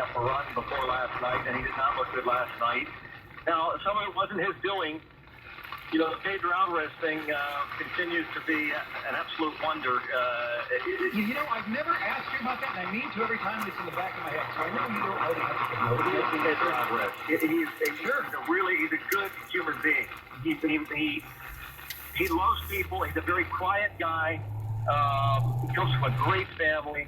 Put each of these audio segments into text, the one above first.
up a run before last night, and he did not look good last night. Now, some of it wasn't his doing. You know, the Pedro Alvarez thing continues to be an absolute wonder. You know, I've never asked you about that, and I mean to every time it's in the back of my head. So I know you don't know the answer to Pedro Alvarez. He's a good human being. He loves people. He's a very quiet guy. He comes from a great family.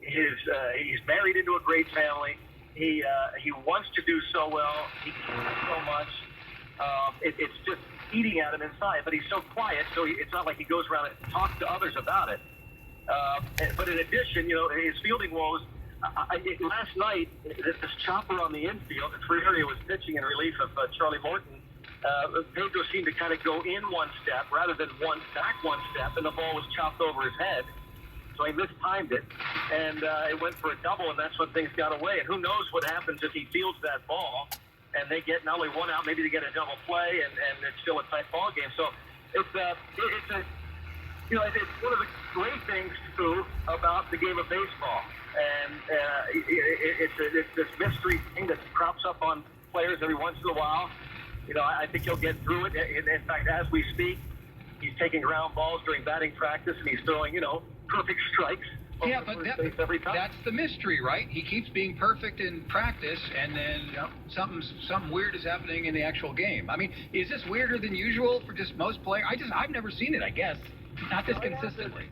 He's married into a great family. He wants to do so well. He cares so much. It's just eating at him inside. But he's so quiet, so it's not like he goes around and talks to others about it. But in addition, you know, his fielding woes. Last night, this chopper on the infield, Ferreira was pitching in relief of Charlie Morton. Pedro seemed to kind of go in one step rather than back one step, and the ball was chopped over his head. So he mistimed it, and it went for a double, and that's when things got away. And who knows what happens if he fields that ball, and they get not only one out, maybe they get a double play, and it's still a tight ball game. So it's one of the great things too about the game of baseball, and it's this mystery thing that crops up on players every once in a while. You know, I think he'll get through it. In fact, as we speak, he's taking ground balls during batting practice, and he's throwing, you know, perfect strikes. Yeah, but that's the mystery, right? He keeps being perfect in practice, and then something weird is happening in the actual game. I mean, is this weirder than usual for just most players? I've never seen it, I guess. Not this consistently.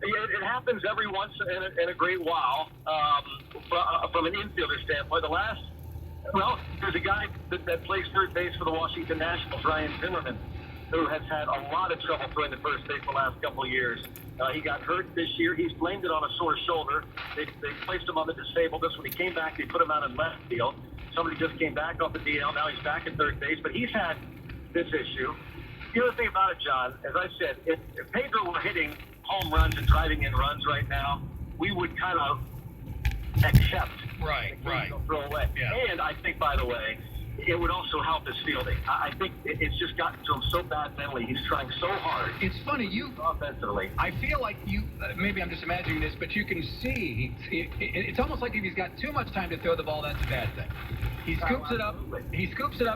It happens every once in a great while from an infielder standpoint. There's a guy that plays third base for the Washington Nationals, Ryan Zimmerman, who has had a lot of trouble throwing the first base the last couple of years. He got hurt this year. He's blamed it on a sore shoulder. They placed him on the disabled list. When he came back, they put him out in left field. Somebody just came back off the DL. Now he's back at third base, but he's had this issue. The other thing about it, John, as I said, if Pedro were hitting home runs and driving in runs right now, we would kind of accept throw away. Yeah. And I think, by the way, it would also help his fielding. I think it's just gotten to him so bad mentally. He's trying so hard. It's funny, offensively. I feel like maybe I'm just imagining this, but you can see, it's almost like if he's got too much time to throw the ball, that's a bad thing. He scoops it up,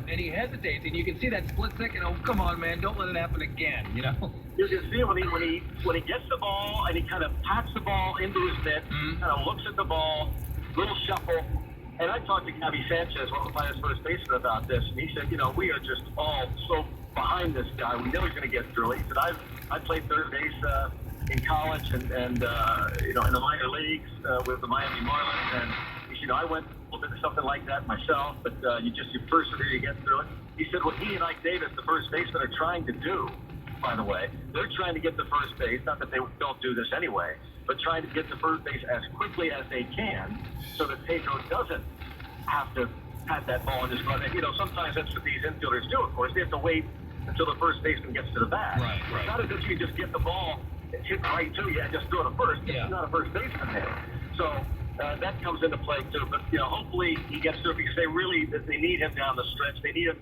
and he hesitates, and you can see that split second, oh, come on, man, don't let it happen again, you know? You can see when he gets the ball, and he kind of pats the ball into his mitt, kind of looks at the ball, little shuffle. And I talked to Gabby Sanchez, one of the finest first baseman, about this, and he said, you know, we are just all so behind this guy. We know he's going to get through it. He said, I played third base in college and you know, in the minor leagues with the Miami Marlins, and he said, you know, I went a little bit of something like that myself, but you persevere, you get through it. He said, what he and Ike Davis, the first baseman, are trying to do, by the way, they're trying to get to first base, not that they don't do this anyway, but trying to get to first base as quickly as they can so that Pedro doesn't have to pat that ball and just run it. You know, sometimes that's what these infielders do, of course. They have to wait until the first baseman gets to the bat. Right. It's not as if you can just get the ball and hit right to you and just throw it to first. Yeah. He's not a first baseman there. So that comes into play, too. But, you know, hopefully he gets through because they need him down the stretch. They need him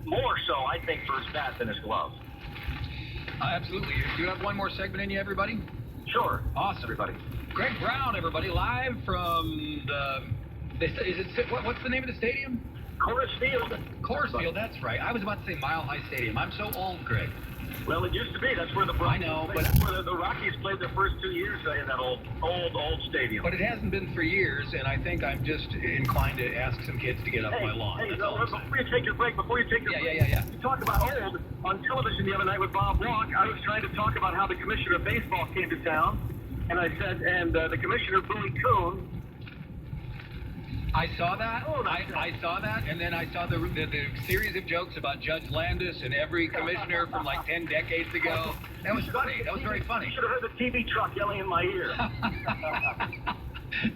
more so, I think, for his bat than his glove. Absolutely. Do you have one more segment in you, everybody? Sure. Awesome. Everybody. Greg Brown, everybody, live from what's the name of the stadium? Coors Field, that's right. I was about to say Mile High Stadium. I'm so old, Greg. Well, it used to be. That's where the Rockies played. That's where the Rockies played their first 2 years in that old stadium. But it hasn't been for years, and I think I'm just inclined to ask some kids to get off my lawn. Before you take your break, Yeah. You talk about old on television the other night with Bob Walk. I was trying to talk about how the commissioner of baseball came to town, and I said, the commissioner, Billy Coon. I saw that. I saw that, and then I saw the series of jokes about Judge Landis and every commissioner from like 10 decades ago. That was funny. That was very funny. You should have heard the TV truck yelling in my ear.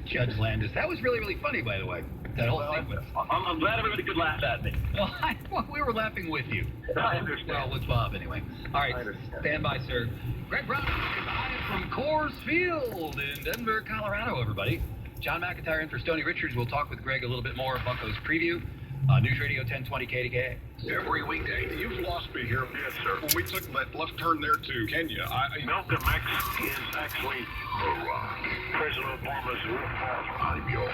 Judge Landis. That was really, really funny, by the way. That whole sequence. I'm glad everybody could laugh at me. Well, we were laughing with you. I understand. Well, with Bob, anyway. All right, stand by, sir. Greg Brown is live from Coors Field in Denver, Colorado, everybody. John McIntyre in for Stoney Richards. We'll talk with Greg a little bit more of Bucco's preview. News Radio 1020 KDK. Every weekday. You've lost me here. Yes, sir. When we took that left turn there to Kenya, Malcolm X is actually the Rock. President Obama's I'm your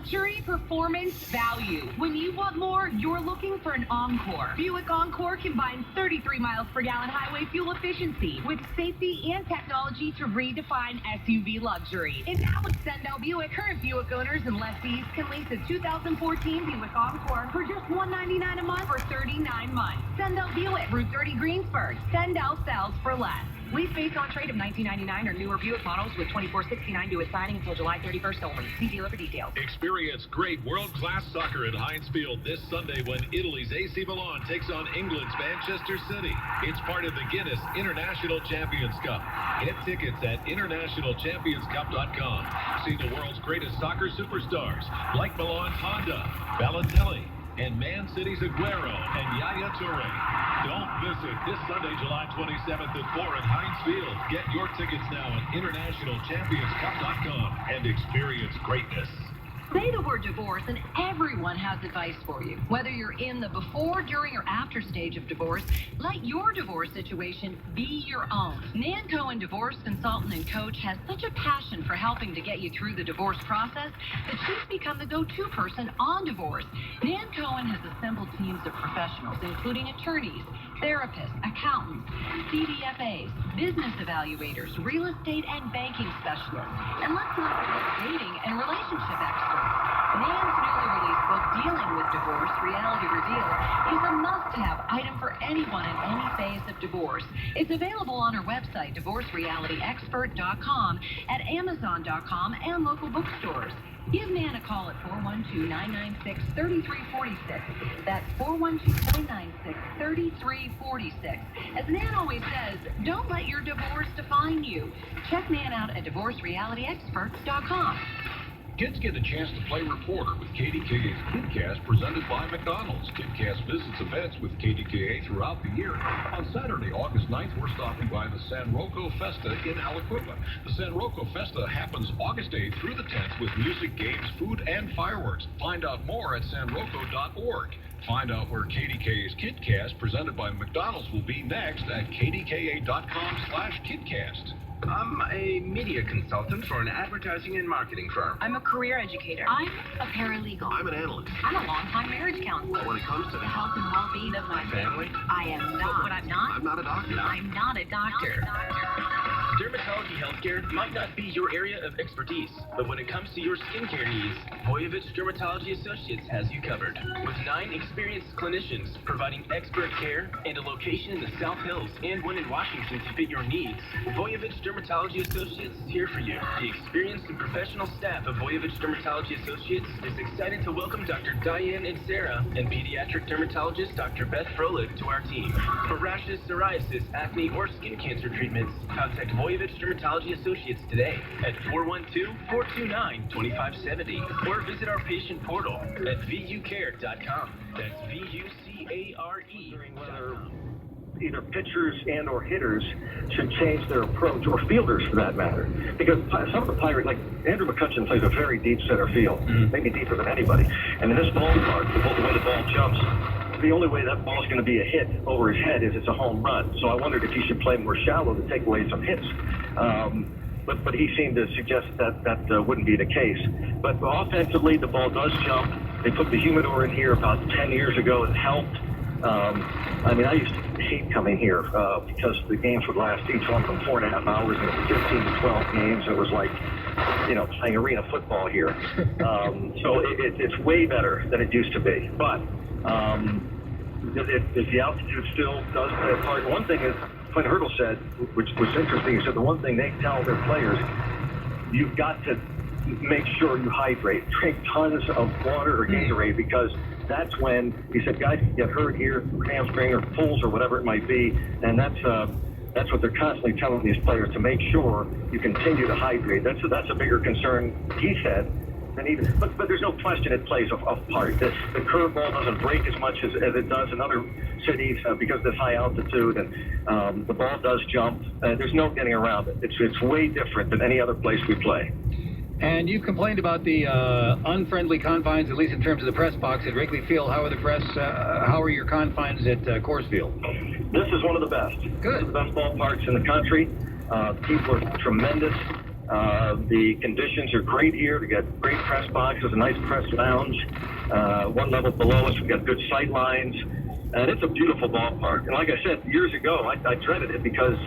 luxury, performance, value. When you want more, you're looking for an Encore. Buick Encore combines 33 miles per gallon highway fuel efficiency with safety and technology to redefine SUV luxury. And now with Sendell Buick, current Buick owners and lessees can lease a 2014 Buick Encore for just $199 a month for 39 months. Sendell Buick, Route 30 Greensburg. Sendell sells for less. Lease based on trade of 1999 or newer Buick models with $24.69 due at signing until July 31st only. See dealer for details. Experience great world-class soccer at Heinz Field this Sunday when Italy's AC Milan takes on England's Manchester City. It's part of the Guinness International Champions Cup. Get tickets at internationalchampionscup.com. See the world's greatest soccer superstars like Milan's Honda, Balotelli, and Man City's Aguero and Yaya Toure. Don't miss it this Sunday, July 27th at 4 at Heinz Field. Get your tickets now at internationalchampionscup.com and experience greatness. Say the word divorce and everyone has advice for you. Whether you're in the before, during, or after stage of divorce, let your divorce situation be your own. Nan Cohen Divorce Consultant and Coach has such a passion for helping to get you through the divorce process that she's become the go-to person on divorce. Nan Cohen has assembled teams of professionals, including attorneys, therapists, accountants, CDFAs, business evaluators, real estate and banking specialists, and let's not forget dating and relationship experts. Nan's newly released book, Dealing with Divorce, Reality Revealed, is a must-have item for anyone in any phase of divorce. It's available on her website, divorcerealityexpert.com, at amazon.com, and local bookstores. Give Nan a call at 412-996-3346. That's 412-996-3346. As Nan always says, don't let your divorce define you. Check Nan out at divorcerealityexperts.com. Kids get a chance to play reporter with KDKA's KidCast presented by McDonald's. KidCast visits events with KDKA throughout the year. On Saturday, August 9th, we're stopping by the San Rocco Festa in Aliquippa. The San Rocco Festa happens August 8th through the 10th with music, games, food, and fireworks. Find out more at sanrocco.org. Find out where KDKA's KidCast presented by McDonald's will be next at kdka.com/KidCast. I'm a media consultant for an advertising and marketing firm. I'm a career educator. I'm a paralegal. I'm an analyst. I'm a longtime marriage counselor. When it comes to The health and well-being of my Family? I am not. What I'm not? I'm not a doctor. I'm not a doctor. Dermatology healthcare might not be your area of expertise, but when it comes to your skincare needs, Youghiogheny Dermatology Associates has you covered. With 9 experienced clinicians providing expert care and a location in the South Hills and one in Washington to fit your needs, Youghiogheny Dermatology Associates is here for you. The experienced and professional staff of Youghiogheny Dermatology Associates is excited to welcome Dr. Diane and Sarah and pediatric dermatologist Dr. Beth Froelich to our team. For rashes, psoriasis, acne, or skin cancer treatments, contact Youghiogheny Dermatology Associates today at 412-429-2570 or visit our patient portal at vucare.com. That's VUCARE.com. Either pitchers and or hitters should change their approach, or fielders for that matter. Because some of the Pirates, like Andrew McCutcheon, plays a very deep center field, maybe deeper than anybody. And in this ballpark, the way the ball jumps, the only way that ball's going to be a hit over his head is it's a home run. So I wondered if he should play more shallow to take away some hits. But he seemed to suggest that wouldn't be the case. But offensively, the ball does jump. They put the humidor in here about 10 years ago. It helped. I mean, I used to hate coming here because the games would last each one from 4.5 hours and 15 to 12 games. It was like, playing arena football here. So it's way better than it used to be. But the altitude still does play a part. One thing is, Clint Hurdle said, which was interesting, he said the one thing they tell their players, you've got to make sure you hydrate. Drink tons of water or Gatorade, because that's when, he said, guys can get hurt here, hamstring or pulls or whatever it might be, and that's what they're constantly telling these players, to make sure you continue to hydrate. That's a bigger concern, he said, than even. But there's no question it plays a part. The curveball doesn't break as much as it does in other cities because of this high altitude, and the ball does jump. There's no getting around it. It's way different than any other place we play. And you've complained about the unfriendly confines, at least in terms of the press box at Wrigley Field. How are the press? How are your confines at Coors Field? This is one of the best. Good. One of the best ballparks in the country. People are tremendous. The conditions are great here. We got great press boxes, a nice press lounge. One level below us, we got good sight lines. And it's a beautiful ballpark. And like I said, years ago, I dreaded it because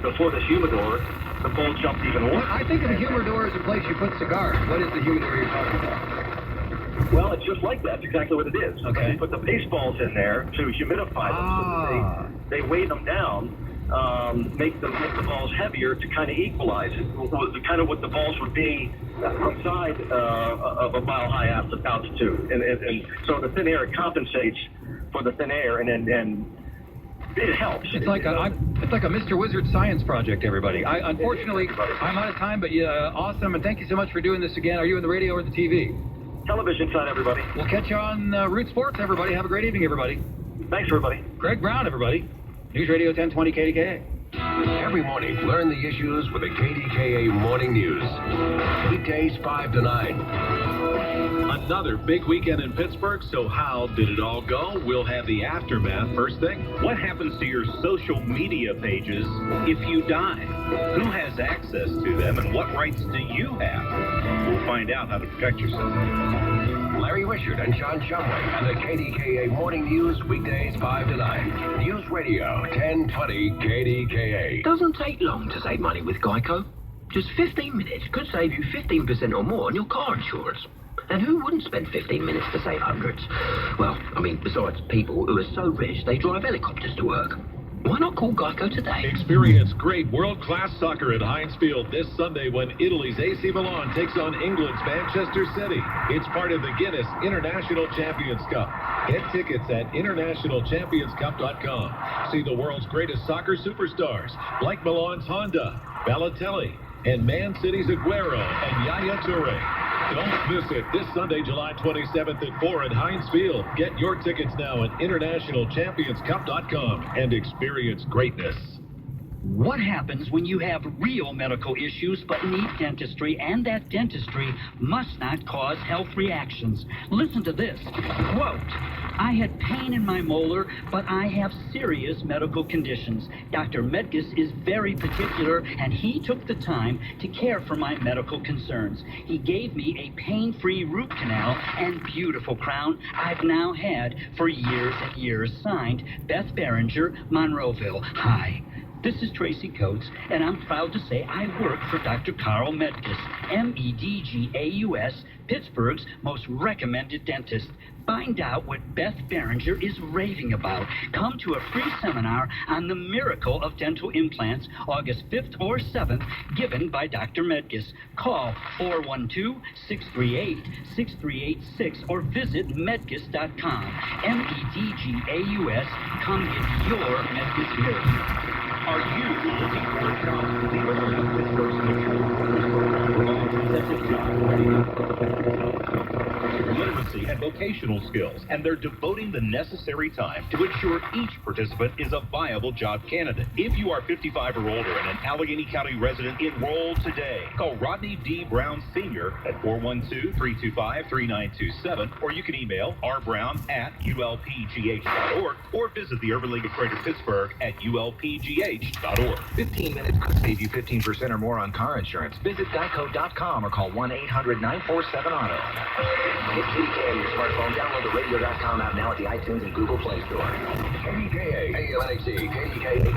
before this humidor, the ball jumped even more. I think of the humidor as a place you put cigars. What is the humidor you're talking about? Well, it's just like that. That's exactly what it is. Okay. You put the baseballs in there to humidify them. So they weigh them down, make the balls heavier to kind of equalize it. Kind of what the balls would be outside of a mile-high altitude. And so the thin air compensates for the thin air, and it helps. It's like a Mr. Wizard science project, everybody. Unfortunately, I'm out of time, but awesome, and thank you so much for doing this again. Are you on the radio or the TV? Television side, everybody. We'll catch you on Root Sports, everybody. Have a great evening, everybody. Thanks, everybody. Greg Brown, everybody. News Radio 1020 KDKA. Every morning, learn the issues with the KDKA Morning News. Weekdays 5 to 9. Another big weekend in Pittsburgh, so how did it all go? We'll have the aftermath first thing. What happens to your social media pages if you die? Who has access to them, and what rights do you have? We'll find out how to protect yourself. Larry Wishart and John Shumway and the KDKA Morning News, weekdays 5 to 9. News Radio 1020 KDKA. Doesn't take long to save money with Geico. Just 15 minutes could save you 15% or more on your car insurance. And who wouldn't spend 15 minutes to save hundreds? Well, I mean, besides people who are so rich they drive helicopters to work. Why not call Geico today? Experience great world-class soccer at Heinz Field this Sunday when Italy's AC Milan takes on England's Manchester City. It's part of the Guinness International Champions Cup. Get tickets at internationalchampionscup.com. See the world's greatest soccer superstars like Milan's Honda, Balotelli, and Man City's Aguero and Yaya Toure. Don't miss it this Sunday, July 27th at 4 at Heinz Field. Get your tickets now at internationalchampionscup.com and experience greatness. What happens when you have real medical issues but need dentistry, and that dentistry must not cause health reactions? Listen to this. Quote, I had pain in my molar, but I have serious medical conditions. Dr. Medgis is very particular, and he took the time to care for my medical concerns. He gave me a pain-free root canal and beautiful crown I've now had for years and years. Signed, Beth Behringer, Monroeville. Hi. This is Tracy Coates, and I'm proud to say I work for Dr. Carl Medgis, Medgaus, Pittsburgh's most recommended dentist. Find out what Beth Behringer is raving about. Come to a free seminar on the miracle of dental implants, August 5th or 7th, given by Dr. Medgis. Call 412-638-6386 or visit medgis.com. Medgaus. Come get your Medgis miracle. Are you looking for a job to be with literacy and vocational skills, and they're devoting the necessary time to ensure each participant is a viable job candidate. If you are 55 or older and an Youghiogheny County resident, enroll today. Call Rodney D. Brown Sr. at 412-325-3927, or you can email rbrown@ulpgh.org or visit the Urban League of Greater Pittsburgh at ulpgh.org. 15 minutes could save you 15% or more on car insurance. Visit geico.com or call 1-800-947-AUTO. Get KDKA on your smartphone. Download the radio.com app now at the iTunes and Google Play Store. KDKA, KLNXC, KDKA.